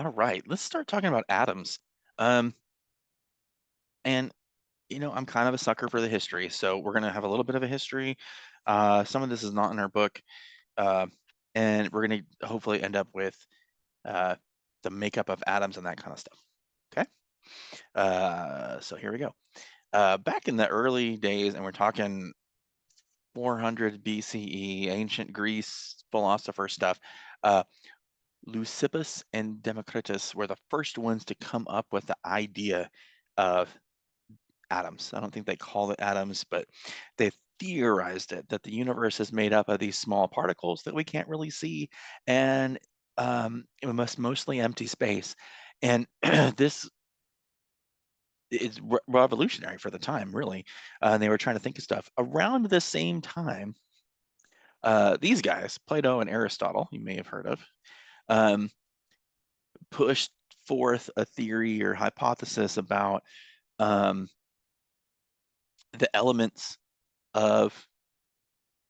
All right, let's start talking about atoms. Um, and I'm kind of a sucker for the history, so we're gonna have a little bit of a history. Some of this is not in our book, uh, and we're gonna hopefully end up with uh, the makeup of atoms and that kind of stuff. Okay, so here we go. Back in the early days, and we're talking 400 BCE, ancient Greece philosopher stuff. Uh, Leucippus and Democritus were the first ones to come up with the idea of atoms. I don't think they call it atoms, but they theorized it that the universe is made up of these small particles that we can't really see, and it must mostly empty space. And this is revolutionary for the time, really. And they were trying to think of stuff around the same time. These guys, Plato and Aristotle, you may have heard of, um, pushed forth a theory or hypothesis about um, the elements of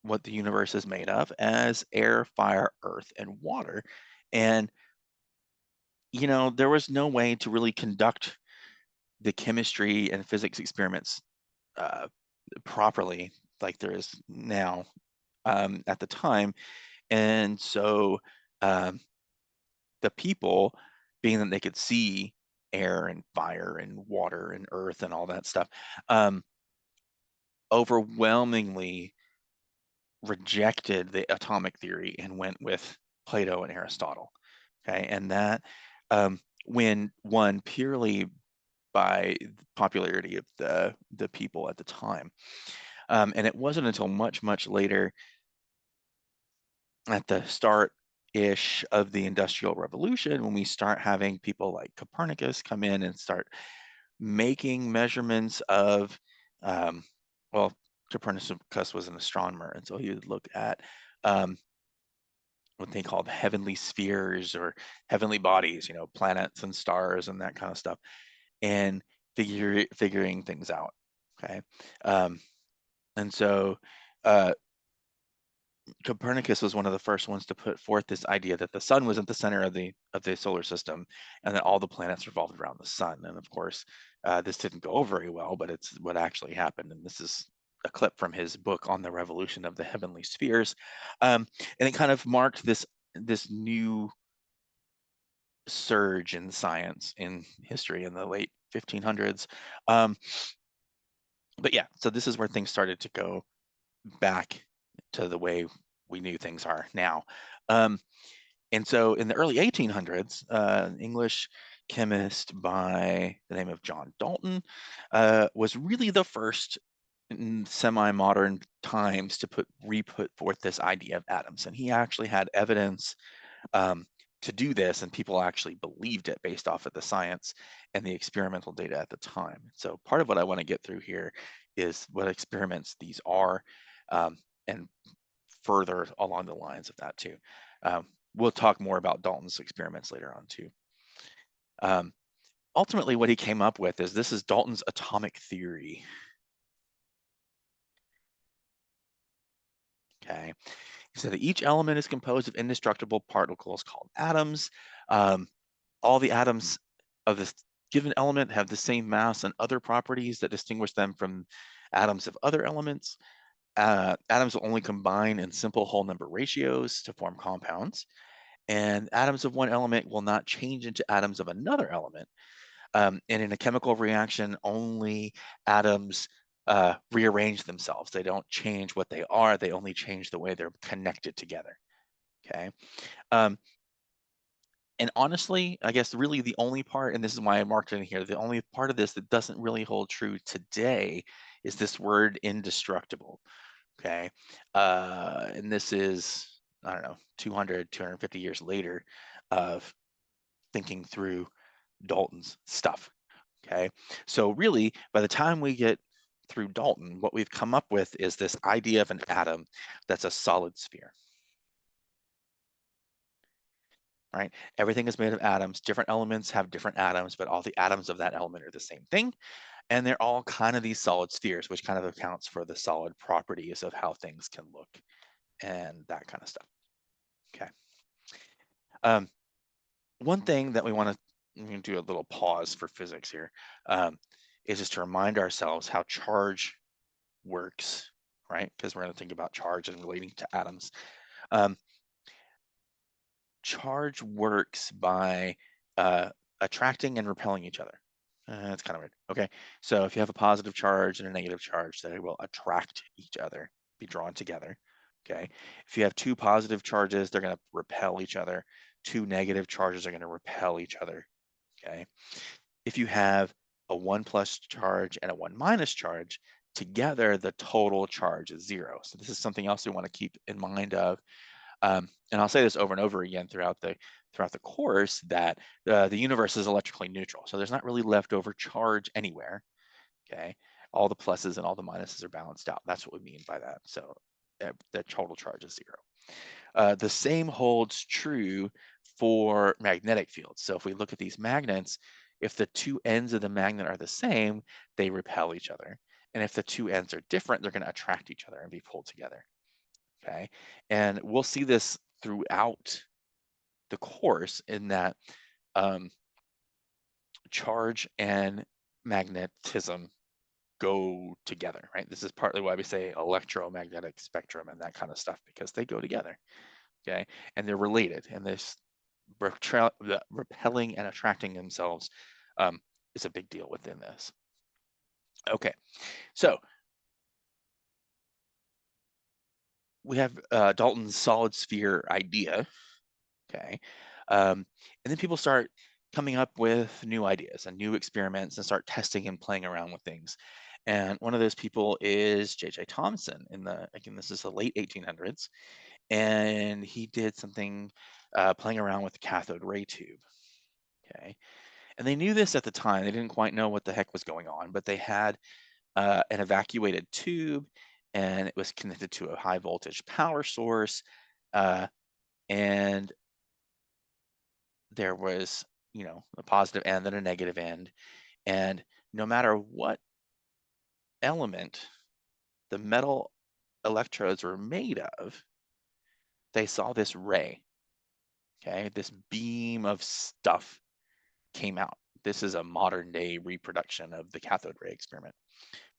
what the universe is made of as air, fire, earth, and water. And, there was no way to really conduct the chemistry and physics experiments uh, properly like there is now at the time. And so um, the people, being that they could see air and fire and water and earth and all that stuff, um, overwhelmingly rejected the atomic theory and went with Plato and Aristotle. Okay, and that when won purely by popularity of the people at the time. And it wasn't until much, much later, at the start ish of the Industrial Revolution, when we start having people like Copernicus come in and start making measurements of, um, well, Copernicus was an astronomer, and so he would look at um, what they called heavenly spheres or heavenly bodies, planets and stars and that kind of stuff, and figuring things out. Okay, um, and so uh, Copernicus was one of the first ones to put forth this idea that the sun was at the center of the solar system, and that all the planets revolved around the sun. And of course, this didn't go very well, but it's what actually happened. And this is a clip from his book on the revolution of the heavenly spheres, and it kind of marked this new surge in science in history in the late 1500s. Um, but yeah, so this is where things started to go back to the way we knew things are now. Um, and so in the early 1800s, an English chemist by the name of John Dalton was really the first in semi-modern times to re-put forth this idea of atoms. And he actually had evidence um, to do this, and people actually believed it based off of the science and the experimental data at the time. So part of what I want to get through here is what experiments these are, and further along the lines of that too. We'll talk more about Dalton's experiments later on too. Um, Ultimately, what he came up with is this is Dalton's atomic theory. Okay, he said that each element is composed of indestructible particles called atoms. Um, all the atoms of this given element have the same mass and other properties that distinguish them from atoms of other elements. Atoms will only combine in simple whole number ratios to form compounds, and atoms of one element will not change into atoms of another element. And in a chemical reaction, only atoms rearrange themselves. They don't change what they are, they only change the way they're connected together. Okay. Um, and honestly, I guess really the only part, and this is why I marked it in here, the only part of this that doesn't really hold true today is this word indestructible. Okay. And this is, I don't know, 200, 250 years later of thinking through Dalton's stuff. Okay. So really, by the time we get through Dalton, what we've come up with is this idea of an atom that's a solid sphere. Right? Everything is made of atoms. Different elements have different atoms, but all the atoms of that element are the same thing. And they're all kind of these solid spheres, which kind of accounts for the solid properties of how things can look and that kind of stuff. Okay. Um, One thing that we want to do a little pause for physics here, um, is just to remind ourselves how charge works, right? Because we're going to think about charge and relating to atoms. Um, Charge works by uh, attracting and repelling each other. That's kind of weird. Okay, so if you have a positive charge and a negative charge, they will attract each other, be drawn together. Okay, if you have two positive charges, they're going to repel each other. Two negative charges are going to repel each other. Okay, if you have a 1 plus charge and a 1 minus charge, together the total charge is 0. So this is something else we want to keep in mind of, and I'll say this over and over again throughout the course, that the universe is electrically neutral. So there's not really leftover charge anywhere. Okay, all the pluses and all the minuses are balanced out. That's what we mean by that. So the total charge is 0. The same holds true for magnetic fields. So if we look at these magnets, if the two ends of the magnet are the same, they repel each other. And if the two ends are different, they're going to attract each other and be pulled together. Okay, and we'll see this throughout the course in that um, charge and magnetism go together, right? This is partly why we say electromagnetic spectrum and that kind of stuff, because they go together, okay? And they're related, and this the repelling and attracting themselves is a big deal within this. Okay, so we have Dalton's solid sphere idea. Okay. And then people start coming up with new ideas and new experiments and start testing and playing around with things. And one of those people is J.J. Thomson again, this is the late 1800s. And he did something playing around with the cathode ray tube. Okay. And they knew this at the time. They didn't quite know what the heck was going on, but they had an evacuated tube, and it was connected to a high voltage power source. Uh, and there was, a positive end and a negative end. And no matter what element the metal electrodes were made of, they saw this ray, okay? This beam of stuff came out. This is a modern day reproduction of the cathode ray experiment,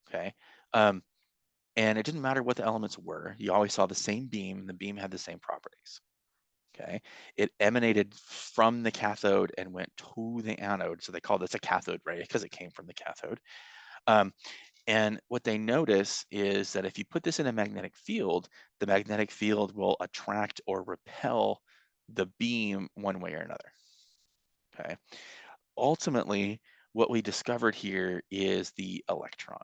okay? Um, and it didn't matter what the elements were. You always saw the same beam. The beam had the same properties. Okay, it emanated from the cathode and went to the anode. So they call this a cathode ray because it came from the cathode. Um, and what they notice is that if you put this in a magnetic field, the magnetic field will attract or repel the beam one way or another. Okay, ultimately, what we discovered here is the electron.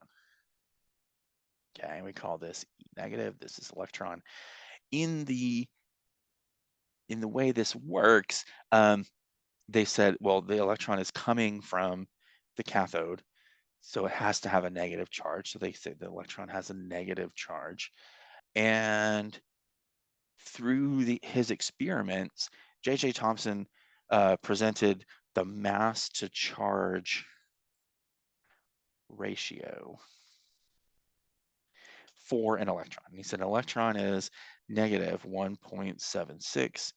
Okay, we call this E negative. This is electron. In the way this works, they said, well, the electron is coming from the cathode, so it has to have a negative charge. So they say the electron has a negative charge. And through his experiments, J.J. Thomson presented the mass to charge ratio for an electron. And he said an electron is negative 1.76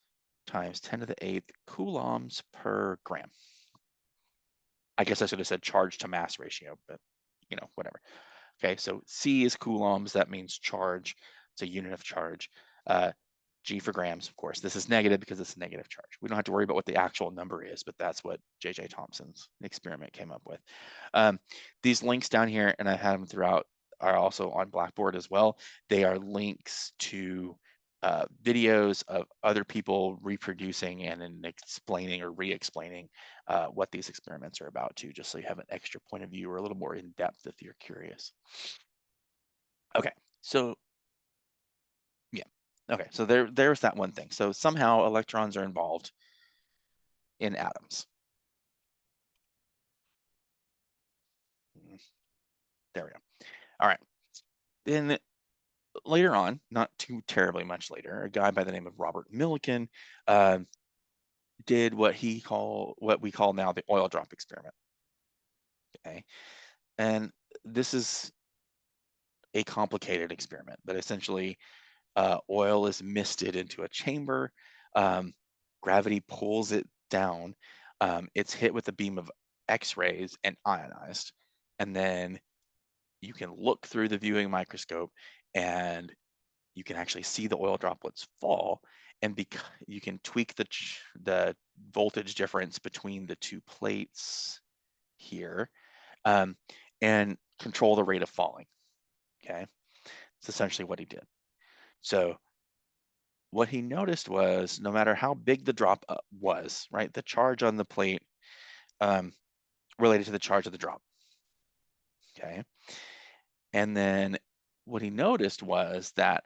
times 10 to the 8th coulombs per gram. I guess I should have said charge to mass ratio, but whatever. Okay, so C is coulombs. That means charge. It's a unit of charge. G for grams, of course. This is negative because it's a negative charge. We don't have to worry about what the actual number is, but that's what J.J. Thomson's experiment came up with. These links down here, and I have them throughout, are also on Blackboard as well. They are links to videos of other people reproducing and then explaining or re-explaining what these experiments are about too, just so you have an extra point of view or a little more in depth if you're curious. Okay, so yeah, okay, so there's that one thing. So somehow electrons are involved in atoms. There we go. All right, then later on, not too terribly much later, a guy by the name of Robert Millikan uh, did what we call now the oil drop experiment. Okay, and this is a complicated experiment, but essentially oil is misted into a chamber. Um, Gravity pulls it down, it's hit with a beam of X-rays and ionized. And then you can look through the viewing microscope and you can actually see the oil droplets fall. And because you can tweak the voltage difference between the two plates here, um, and control the rate of falling. Okay, it's essentially what he did. So what he noticed was no matter how big the drop was, right, the charge on the plate um, related to the charge of the drop. Okay, and then what he noticed was that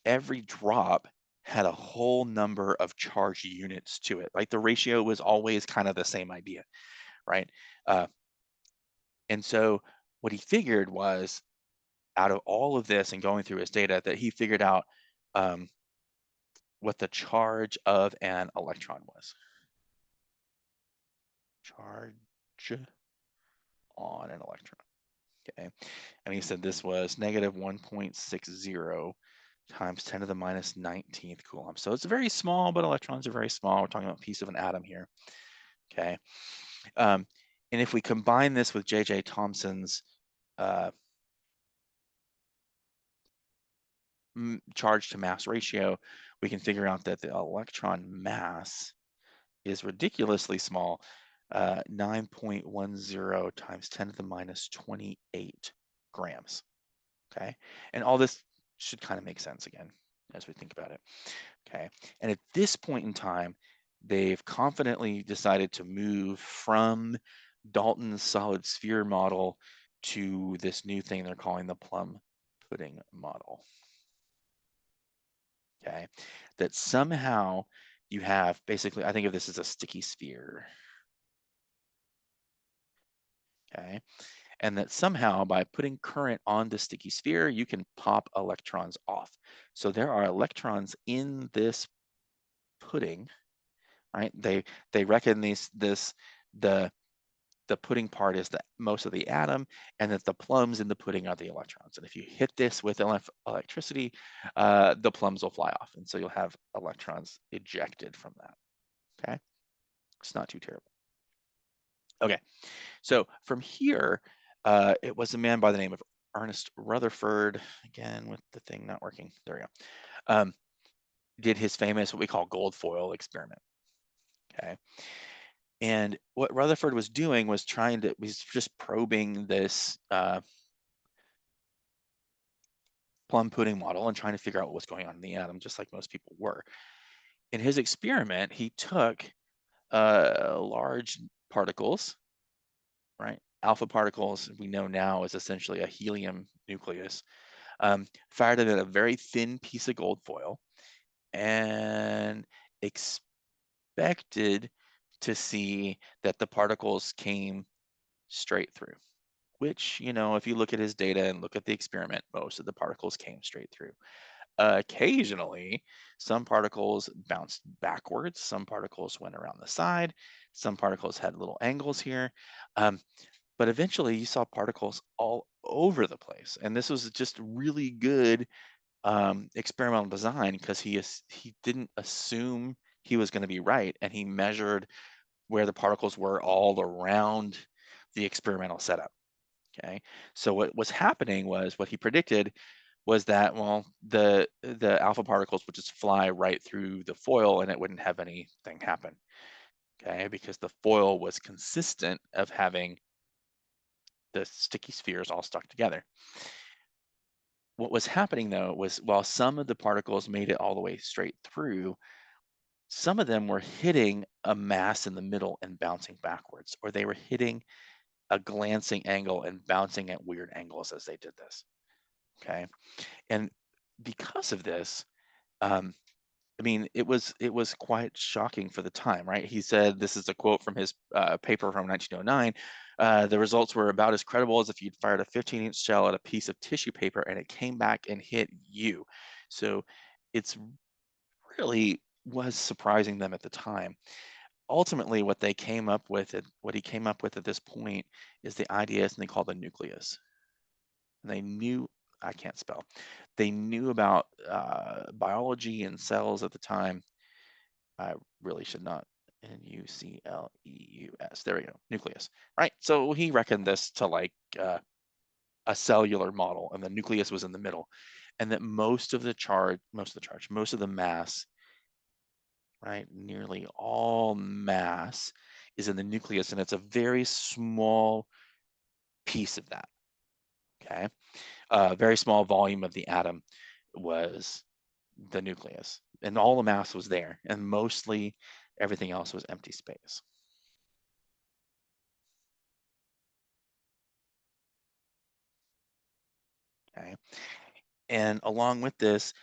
every drop had a whole number of charge units to it. Like the ratio was always kind of the same idea, right? Uh, and so what he figured was out of all of this and going through his data that he figured out um, what the charge of an electron was. Charge on an electron. Okay. And he said this was negative 1.60 times 10 to the minus 19th coulomb. So it's very small, but electrons are very small. We're talking about a piece of an atom here. Okay. And if we combine this with J.J. Thomson's charge to mass ratio, we can figure out that the electron mass is ridiculously small, 9.10 times 10 to the minus 28 grams. Okay. And all this should kind of make sense again as we think about it. Okay. And at this point in time, they've confidently decided to move from Dalton's solid sphere model to this new thing they're calling the plum pudding model. Okay. That somehow you have basically, I think of this as a sticky sphere. Okay. And that somehow by putting current on the sticky sphere, you can pop electrons off. So there are electrons in this pudding, right? They reckon the pudding part is the most of the atom, and that the plums in the pudding are the electrons. And if you hit this with electricity, the plums will fly off, and so you'll have electrons ejected from that. Okay, it's not too terrible. Okay, so from here, it was a man by the name of Ernest Rutherford, again with the thing not working. There we go. Did his famous what we call gold foil experiment. Okay. And what Rutherford was doing was was just probing this plum pudding model and trying to figure out what was going on in the atom, just like most people were. In his experiment, he took large particles, right? Alpha particles, we know now, is essentially a helium nucleus, fired it at a very thin piece of gold foil, and expected to see that the particles came straight through, which, you know, if you look at his data and look at the experiment, most of the particles came straight through. Occasionally, some particles bounced backwards, some particles went around the side, some particles had little angles here. But eventually you saw particles all over the place. And this was just really good experimental design because he didn't assume he was going to be right, and he measured where the particles were all around the experimental setup. Okay, so what was happening was what he predicted was that, well, the alpha particles would just fly right through the foil and it wouldn't have anything happen. Okay, because the foil was consistent of having the sticky spheres all stuck together. What was happening though was while some of the particles made it all the way straight through, some of them were hitting a mass in the middle and bouncing backwards, or they were hitting a glancing angle and bouncing at weird angles as they did this. Okay. And because of this, um, I mean, it was quite shocking for the time, right? He said, this is a quote from his paper from 1909. The results were about as credible as if you'd fired a 15-inch shell at a piece of tissue paper and it came back and hit you. So it's really was surprising them at the time. Ultimately, what they came up with, what he came up with at this point, is the idea, something called the nucleus. And they knew, I can't spell. They knew about biology and cells at the time. I really should not Nucleus. There we go, nucleus. Right. So he reckoned this to like a cellular model, and the nucleus was in the middle, and that most of the mass, right, nearly all mass is in the nucleus, and it's a very small piece of that. Okay, a very small volume of the atom was the nucleus, and all the mass was there, and mostly everything else was empty space. Okay, and along with this,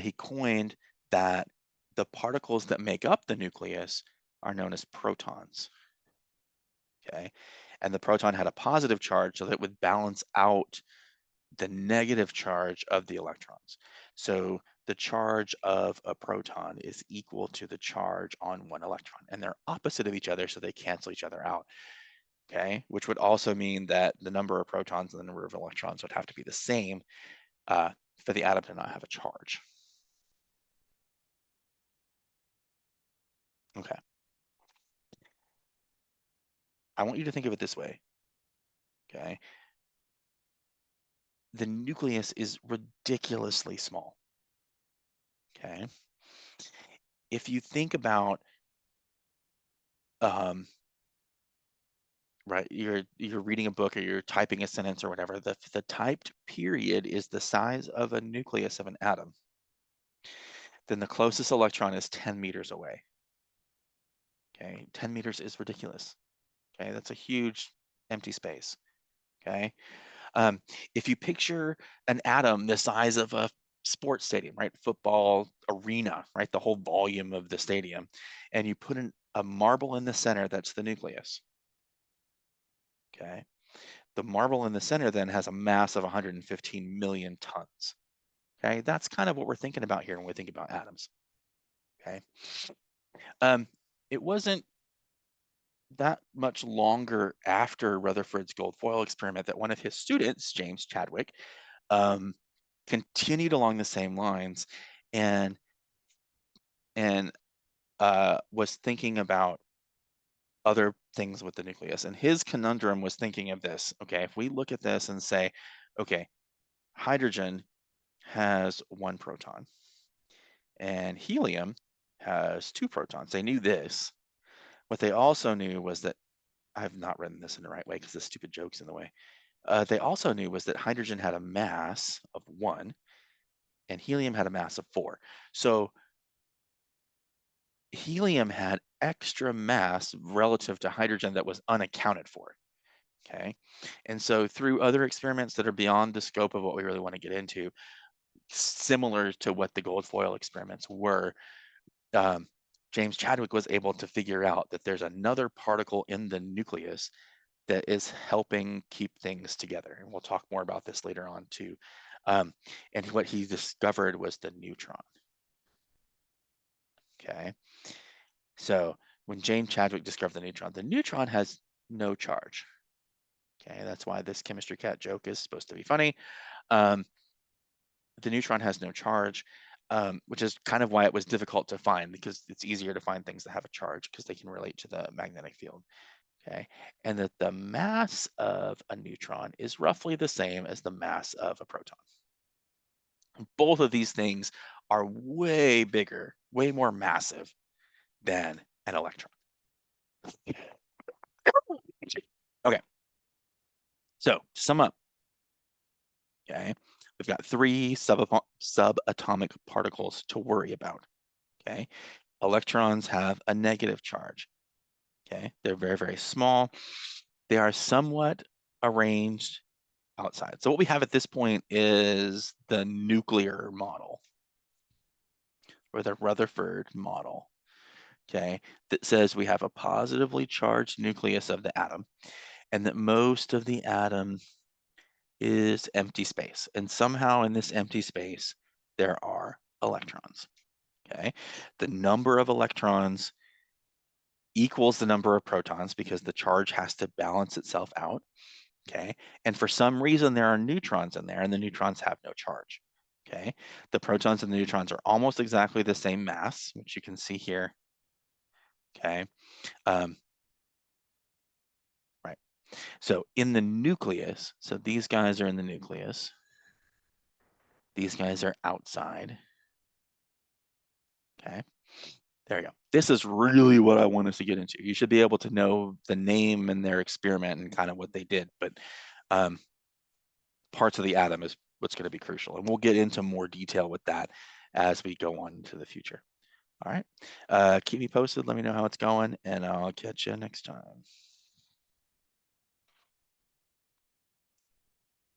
he coined that the particles that make up the nucleus are known as protons. Okay, and the proton had a positive charge, so that it would balance out the negative charge of the electrons. So the charge of a proton is equal to the charge on one electron, and they're opposite of each other, so they cancel each other out. Okay, which would also mean that the number of protons and the number of electrons would have to be the same for the atom to not have a charge. Okay, I want you to think of it this way. Okay, the nucleus is ridiculously small. Okay, if you think about um, right, you're reading a book or you're typing a sentence or whatever, the typed period is the size of a nucleus of an atom. Then the closest electron is 10 meters away. Okay, 10 meters is ridiculous. Okay, that's a huge empty space. Okay, um, if you picture an atom the size of a sports stadium, right, football arena, right, the whole volume of the stadium, and you put a marble in the center, that's the nucleus. Okay, the marble in the center then has a mass of 115 million tons. Okay, that's kind of what we're thinking about here when we think about atoms. Okay, um, it wasn't that much longer after Rutherford's gold foil experiment that one of his students, James Chadwick, um, continued along the same lines, and and was thinking about other things with the nucleus. And his conundrum was thinking of this. Okay, if we look at this and say, okay, hydrogen has one proton, and helium has two protons. They knew this. What they also knew was that I have not written this in the right way because the stupid joke's in the way. They also knew was that hydrogen had a mass of 1 and helium had a mass of 4. So helium had extra mass relative to hydrogen that was unaccounted for. Okay. And so through other experiments that are beyond the scope of what we really want to get into, similar to what the gold foil experiments were, um, James Chadwick was able to figure out that there's another particle in the nucleus that is helping keep things together. And we'll talk more about this later on too. And what he discovered was the neutron. Okay. So when James Chadwick discovered the neutron has no charge. Okay. That's why this chemistry cat joke is supposed to be funny. Um, the neutron has no charge, which is kind of why it was difficult to find, because it's easier to find things that have a charge because they can relate to the magnetic field. Okay, and that the mass of a neutron is roughly the same as the mass of a proton. Both of these things are way bigger, way more massive than an electron. Okay, so to sum up, okay, we've got 3 subatomic particles to worry about. Okay, electrons have a negative charge. Okay, they're very, very small. They are somewhat arranged outside. So what we have at this point is the nuclear model, or the Rutherford model, okay, that says we have a positively charged nucleus of the atom, and that most of the atom is empty space. And somehow in this empty space, there are electrons, okay? The number of electrons equals the number of protons because the charge has to balance itself out, okay? And for some reason, there are neutrons in there, and the neutrons have no charge, okay? The protons and the neutrons are almost exactly the same mass, which you can see here. Okay. Um, right. So in the nucleus, so these guys are in the nucleus. These guys are outside. Okay. There you go. This is really what I want us to get into. You should be able to know the name and their experiment and kind of what they did, but um, parts of the atom is what's going to be crucial. And we'll get into more detail with that as we go on into the future. All right. Keep me posted. Let me know how it's going, and I'll catch you next time.